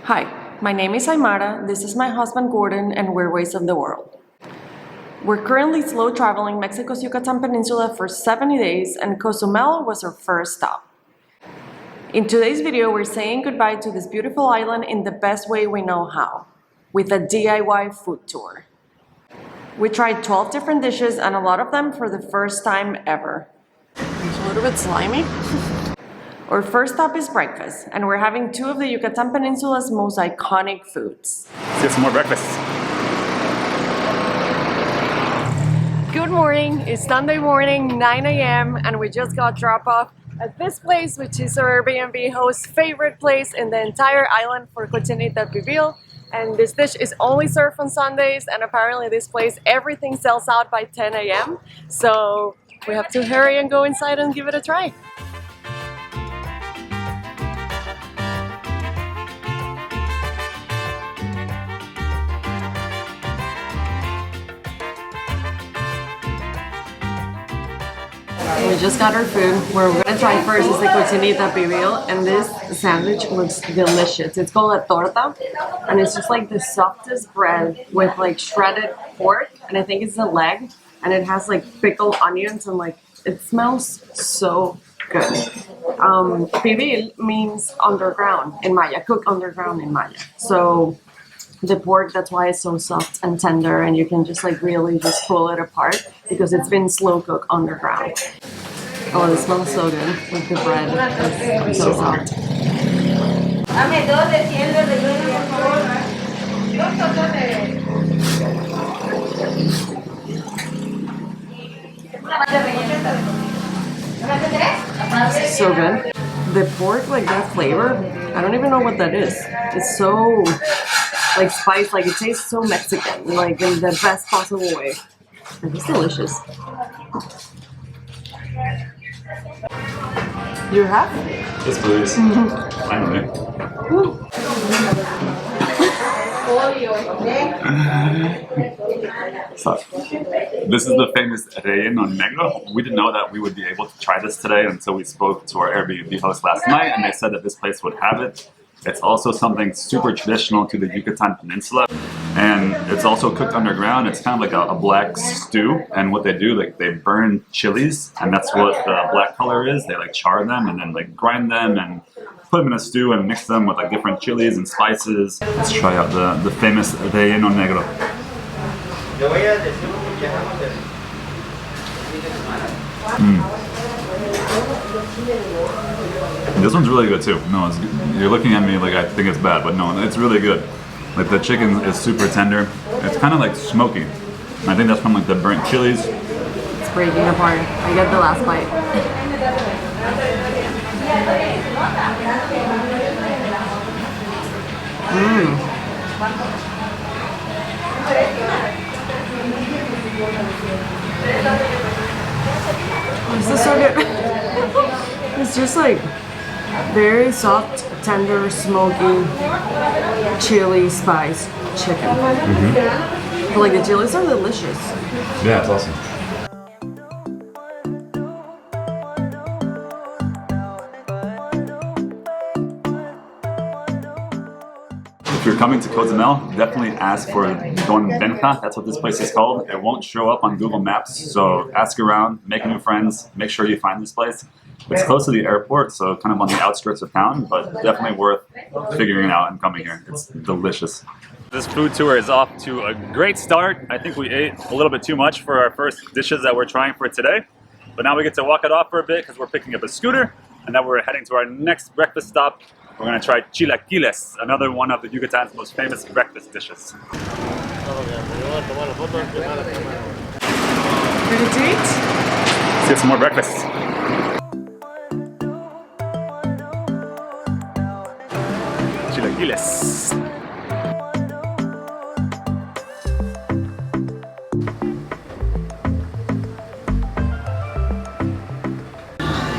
Hi, my name is Aimara, this is my husband Gordon, and we're Ways of the World. We're currently slow traveling Mexico's Yucatan Peninsula for 70 days, and Cozumel was our first stop. In today's video, we're saying goodbye to this beautiful island in the best way we know how, with a DIY food tour. We tried 12 different dishes, and a lot of them for the first time ever. It's a little bit slimy. Our first stop is breakfast, and we're having two of the Yucatan Peninsula's most iconic foods. Let's get some more breakfast. Good morning, it's Sunday morning, 9 a.m., and we just got dropped off at this place, which is our Airbnb host's favorite place in the entire island for Cochinita Pibil. And this dish is only served on Sundays, and apparently this place, everything sells out by 10 a.m. So we have to hurry and go inside and give it a try. We just got our food. What we're gonna try first is the Cochinita Pibil, and this sandwich looks delicious. It's called a torta, and it's just like the softest bread with like shredded pork, and I think it's a leg, and it has like pickled onions, and like it smells so good. Pibil means underground in Maya, cooked underground in Maya. So the pork, that's why it's so soft and tender, and you can just like really just pull it apart because it's been slow cooked underground. Oh, it smells so good with the bread. It's so soft. So good. The pork, like that flavor, I don't even know what that is. It's so like spice, like it tastes so Mexican, like in the best possible way. It's delicious. You have? Yes, please. Finally. So, this is the famous Relleno Negro. We didn't know that we would be able to try this today until we spoke to our Airbnb host last night, and they said that this place would have it. It's also something super traditional to the Yucatan Peninsula, and it's also cooked underground. It's kind of like a black stew, and what they do, like they burn chilies, and that's what the black color is. They like char them and then like grind them and put them in a stew and mix them with like different chilies and spices. Let's try out the famous Relleno Negro. This one's really good too. No, you're looking at me like I think it's bad, but no, it's really good. Like the chicken is super tender. It's kind of like smoky. I think that's from like the burnt chilies. It's breaking apart. I get the last bite. This is so good. It's just like very soft, tender, smoky, chili spice chicken. But like the chilies are delicious. Yeah, it's awesome. If you're coming to Cozumel, definitely ask for Don Benja. That's what this place is called. It won't show up on Google Maps, so ask around, make new friends, make sure you find this place. It's close to the airport, so kind of on the outskirts of town, but definitely worth figuring it out and coming here. It's delicious. This food tour is off to a great start. I think we ate a little bit too much for our first dishes that we're trying for today, but now we get to walk it off for a bit because we're picking up a scooter, and then we're heading to our next breakfast stop. We're going to try Chilaquiles, another one of the Yucatan's most famous breakfast dishes. Ready to eat? Let's get some more breakfast. Chilaquiles.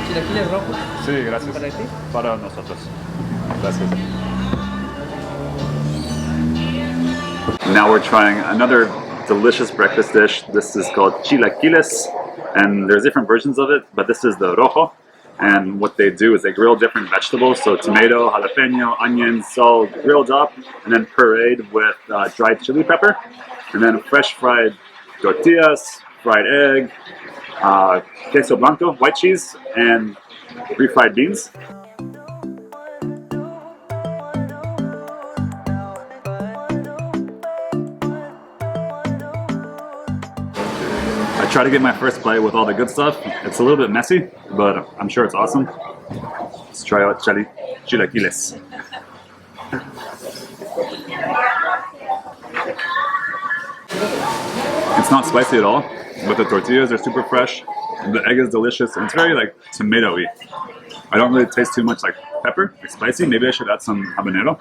¿Chilaquiles rojos? Sí, gracias. ¿Para ti? Para nosotros. Gracias. Now we're trying another delicious breakfast dish. This is called Chilaquiles, and there's different versions of it, but this is the rojo. And what they do is they grill different vegetables, so tomato, jalapeno, onions, all grilled up, and then pureed with dried chili pepper, and then fresh fried tortillas, fried egg, queso blanco, white cheese, and refried beans. I try to get my first plate with all the good stuff. It's a little bit messy, but I'm sure it's awesome. Let's try out chilaquiles. It's not spicy at all, but the tortillas are super fresh. The egg is delicious, and it's very like tomatoey. I don't really taste too much like pepper, like spicy. Maybe I should add some habanero.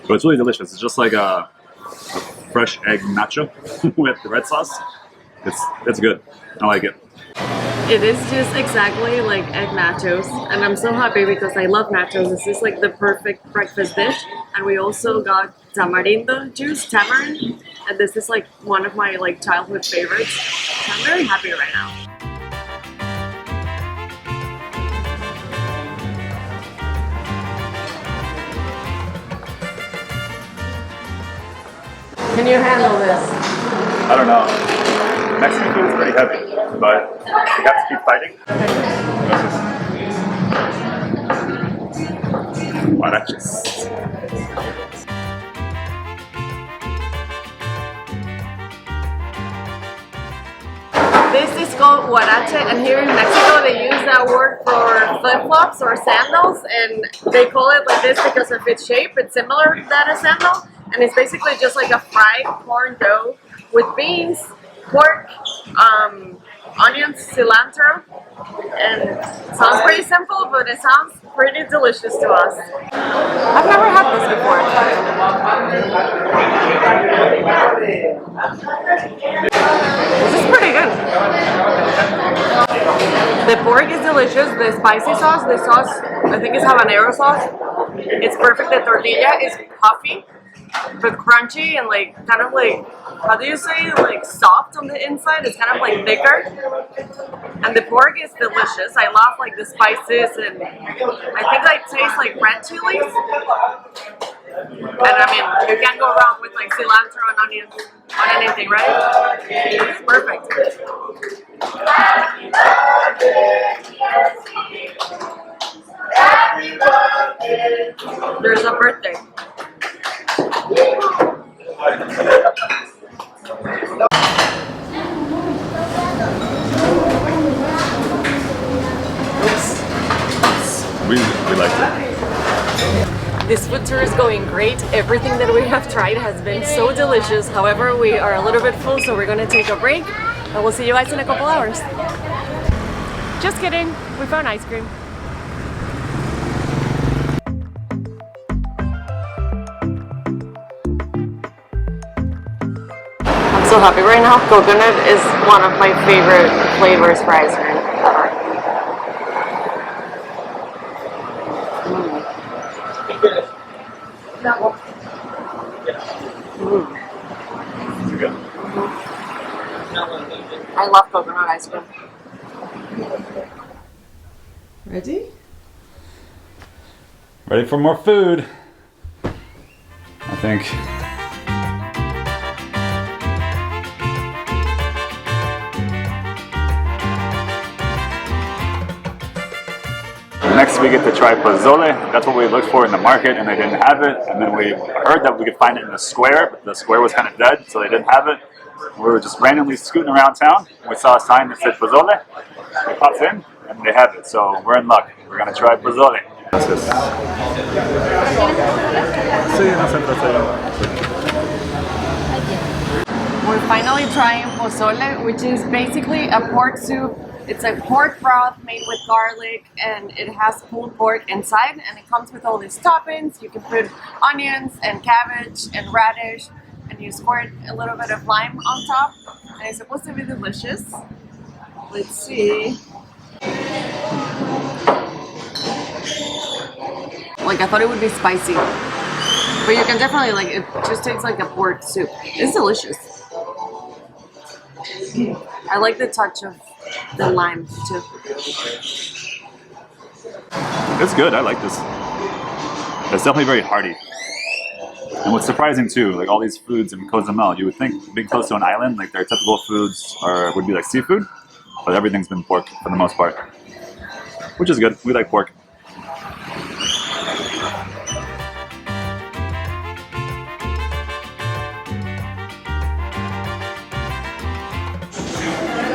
But it's really delicious. It's just like a fresh egg nacho with the red sauce. It's good. I like it. It is just exactly like egg nachos, and I'm so happy because I love nachos. This is like the perfect breakfast dish. And we also got tamarindo juice, tamarind, and this is like one of my like childhood favorites. So I'm very happy right now. Can you handle this? I don't know. Mexican food is pretty heavy, but we have to keep fighting. Huaraches. This is called huarache, and here in Mexico they use that word for flip-flops or sandals, and they call it like this because of its shape. It's similar to that a sandal, and it's basically just like a fried corn dough with beans, pork, onions, cilantro, and it sounds pretty simple, but it sounds pretty delicious to us. I've never had this before. This is pretty good. The pork is delicious. The spicy sauce, the sauce, I think it's habanero sauce. It's perfect. The tortilla is puffy, but crunchy and like kind of like, how do you say, like soft on the inside. It's kind of like thicker. And the pork is delicious. I love like the spices, and I think I taste like red chilies. And I mean, you can't go wrong with like cilantro and onions on anything, right? It's perfect. There's a birthday. We like it. This food tour is going great. Everything that we have tried has been so delicious. However, we are a little bit full, so we're going to take a break. And we'll see you guys in a couple hours. Just kidding. We found ice cream. I'm so happy right now. Coconut is one of my favorite flavors for ice cream ever. I love coconut ice cream. Ready? Ready for more food, I think. Next we get to try pozole. That's what we looked for in the market and they didn't have it. And then we heard that we could find it in the square, but the square was kind of dead, so they didn't have it. We were just randomly scooting around town. We saw a sign that said pozole. We popped in and they have it, so we're in luck. We're gonna try pozole. We're finally trying pozole, which is basically a pork soup. It's a pork broth made with garlic, and it has pulled pork inside, and it comes with all these toppings. You can put onions and cabbage and radish, and you squirt a little bit of lime on top, and it's supposed to be delicious. Let's see. Like, I thought it would be spicy, but you can definitely, like, it just tastes like a pork soup. It's delicious. I like the touch of the lime too. It's good. I like this. It's definitely very hearty. And what's surprising too, like all these foods in Cozumel, you would think being close to an island, like their typical foods would be like seafood, but everything's been pork for the most part, which is good. We like pork.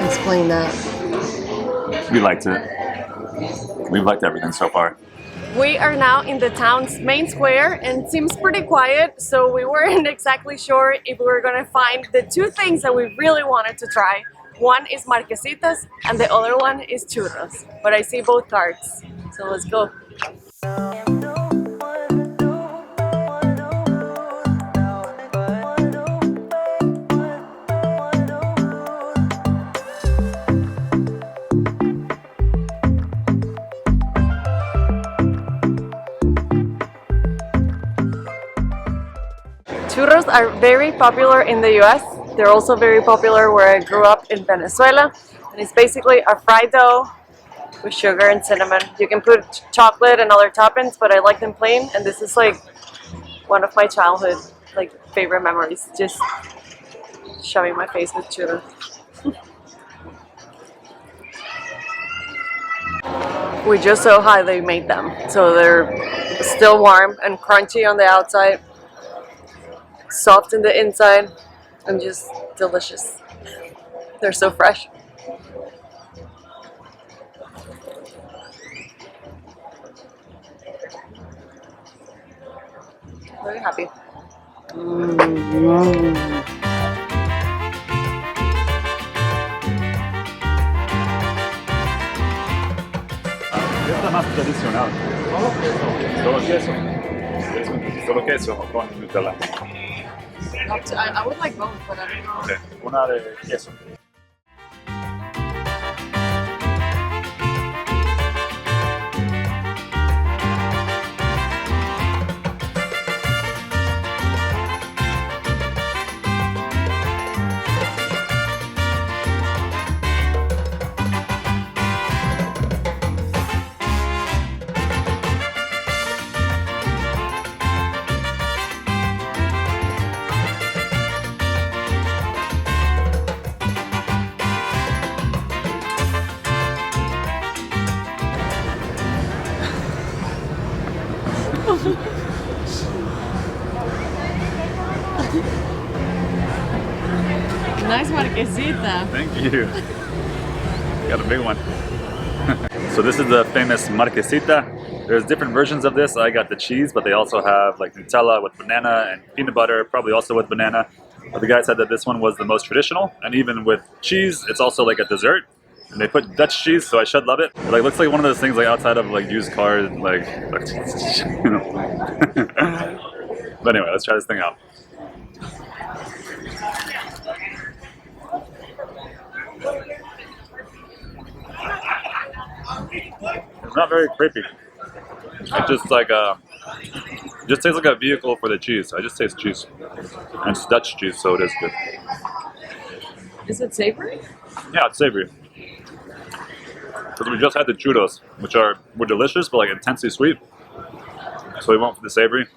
Explain that. We liked it. We've liked everything so far. We are now in the town's main square and it seems pretty quiet, so we weren't exactly sure if we were gonna find the two things that we really wanted to try. One is Marquesitas and the other one is Churros. But I see both cards, so let's go. Churros are very popular in the US. They're also very popular where I grew up in Venezuela. And it's basically a fried dough with sugar and cinnamon. You can put chocolate and other toppings, but I like them plain. And this is like one of my childhood favorite memories. Just shoving my face with churros. We just saw how they made them. So they're still warm and crunchy on the outside, soft in the inside, and just delicious. They're so fresh. Very happy. Esta es la más tradicional. Solo queso. Solo queso con Nutella. I would like both, but I don't know. Okay. Una de queso. Nice Marquesita. Thank you. Got a big one. So this is the famous Marquesita. There's different versions of this. I got the cheese, but they also have like Nutella with banana and peanut butter, probably also with banana. But the guy said that this one was the most traditional, and even with cheese, it's also like a dessert. And they put Dutch cheese, so I should love it. It like looks like one of those things like outside of like used cars, like you know. But anyway, let's try this thing out. It's not very creepy. It just like it just tastes like a vehicle for the cheese. I just taste cheese, and it's Dutch cheese, so it is good. Is it savory? Yeah, it's savory. Because we just had the churros, which were delicious, but like intensely sweet. So we went for the savory.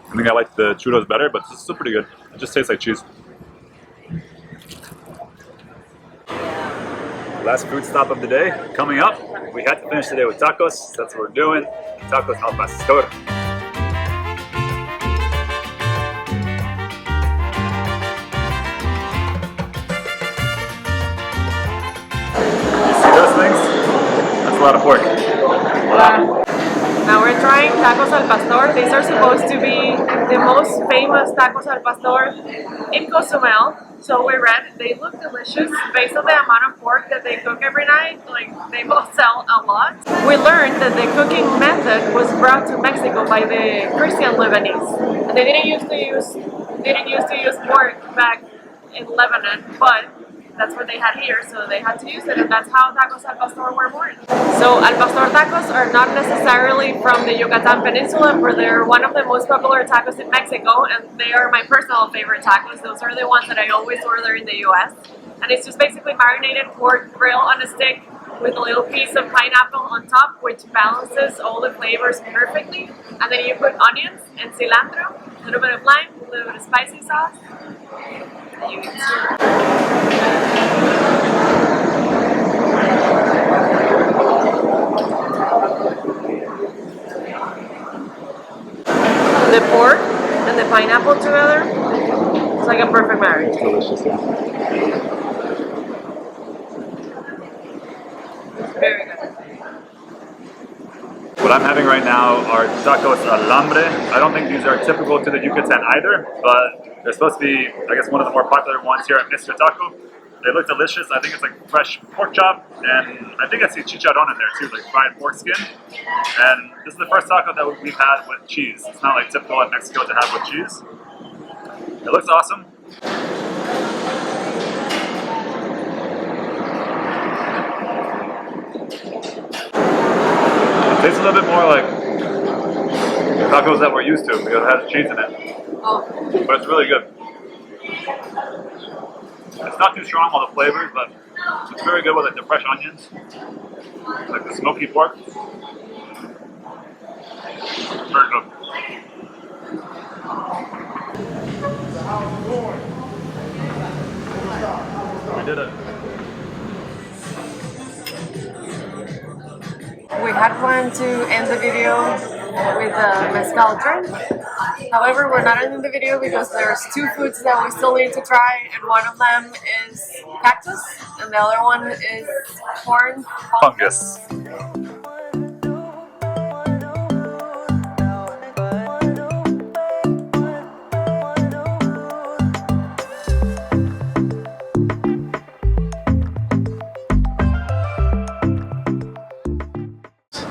I think I like the churros better, but it's still pretty good. It just tastes like cheese. Last food stop of the day coming up. We had to finish the day with tacos. That's what we're doing. Tacos al pastor. You see those things? That's a lot of pork. Now we're trying tacos al pastor. These are supposed to be the most famous tacos al pastor in Cozumel. So we read they look delicious based on the amount of pork that they cook every night. Like they must sell a lot. We learned that the cooking method was brought to Mexico by the Christian Lebanese. And they didn't used to use pork back in Lebanon, but that's what they had here, so they had to use it, and that's how tacos al pastor were born. So al pastor tacos are not necessarily from the Yucatan Peninsula, but they're one of the most popular tacos in Mexico, and they are my personal favorite tacos. Those are the ones that I always order in the US. And it's just basically marinated pork grilled on a stick with a little piece of pineapple on top, which balances all the flavors perfectly. And then you put onions and cilantro, a little bit of lime, a little bit of spicy sauce, and you can stir. The pork and the pineapple together, it's like a perfect marriage. Delicious, yeah. Very good. What I'm having right now are Tacos Alambre. I don't think these are typical to the Yucatan either, but they're supposed to be, I guess, one of the more popular ones here at Mr. Taco. They look delicious. I think it's like fresh pork chop, and I think I see chicharron in there too, like fried pork skin. And this is the first taco that we've had with cheese. It's not like typical in Mexico to have with cheese. It looks awesome. It tastes a little bit more like the tacos that we're used to because it has cheese in it. Oh. But it's really good. It's not too strong, all the flavors, but it's very good with like the fresh onions, like the smoky pork. Very good. We did it. We had planned to end the video with a mezcal drink. However, we're not ending the video because there's two foods that we still need to try, and one of them is cactus, and the other one is corn fungus.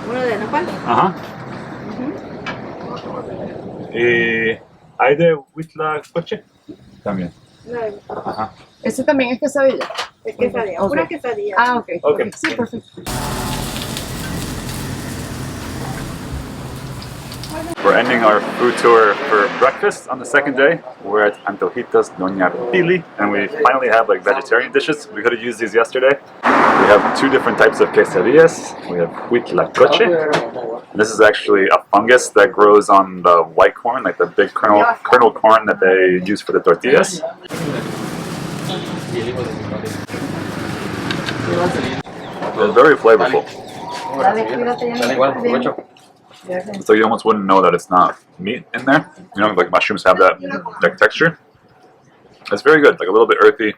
Uno de Nopal. Ajá. ¿Hay de Huitlacoche? También. Ajá. ¿Este también es quesadilla? Es quesadilla. Ok. Una quesadilla. Ah, ok. Okay. Sí, perfecto. We're ending our food tour for breakfast on the second day. We're at Antojitas Doña Pili, and we finally have like vegetarian dishes. We could have used these yesterday. We have two different types of quesadillas. We have Huitlacoche. This is actually a fungus that grows on the white corn, like the big kernel corn that they use for the tortillas. It's very flavorful. So you almost wouldn't know that it's not meat in there. You know, like mushrooms have that texture. It's very good, like a little bit earthy,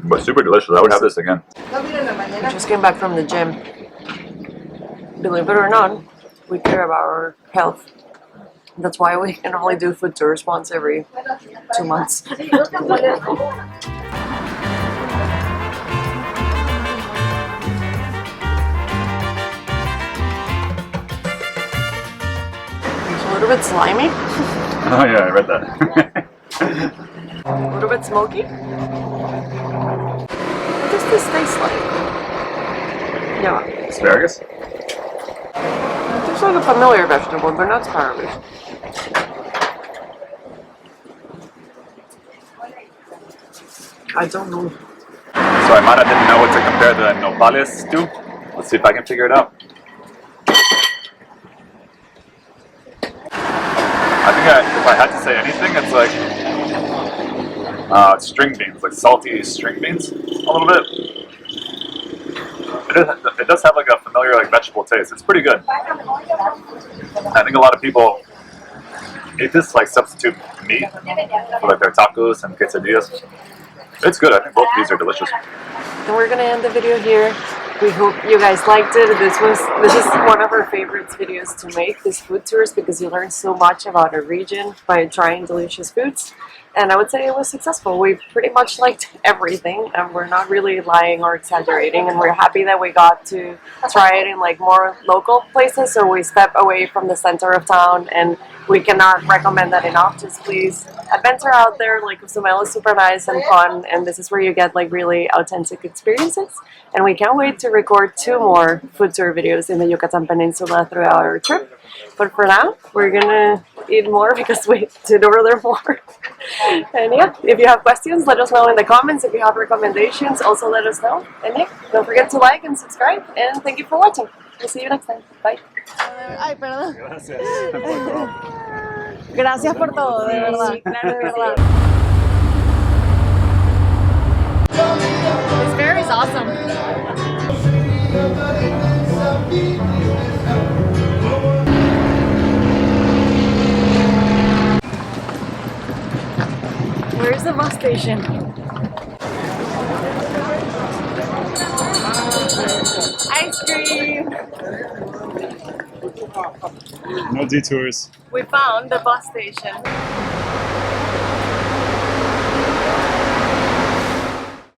but super delicious. I would have this again. We just came back from the gym. Believe it or not, we care about our health. That's why we can only do food tours once every 2 months. It's a little bit slimy, Oh yeah, I read that. a little bit smoky. What does this taste like? Yeah. Asparagus? It's like a familiar vegetable, but not asparagus. I don't know. So Aimara didn't know what to compare the nopales to. Let's see if I can figure it out. I think if I had to say anything, it's like string beans, like salty string beans, a little bit. It does have like a familiar like vegetable taste. It's pretty good. I think a lot of people eat this like substitute meat for like their tacos and quesadillas. It's good. I think both of these are delicious. And we're gonna end the video here. We hope you guys liked it. This is one of our favorites videos to make, these food tours, because you learn so much about a region by trying delicious foods. And I would say it was successful. We pretty much liked everything, and we're not really lying or exaggerating, and we're happy that we got to try it in like more local places, so we step away from the center of town, and we cannot recommend that enough. Just please adventure out there. Like, Cozumel is super nice and fun, and this is where you get like really authentic experiences. And we can't wait to record 2 more food tour videos in the Yucatan Peninsula throughout our trip. But for now, we're gonna eat more because we did order more. And yeah, if you have questions, let us know in the comments. If you have recommendations, also let us know. And yeah, don't forget to like and subscribe. And thank you for watching. We'll see you next time. Bye. Ay, perdón. Gracias. Gracias por todo, de verdad. Sí, claro, de verdad. This bear is awesome. Where's the bus station? Ice cream! No detours. We found the bus station.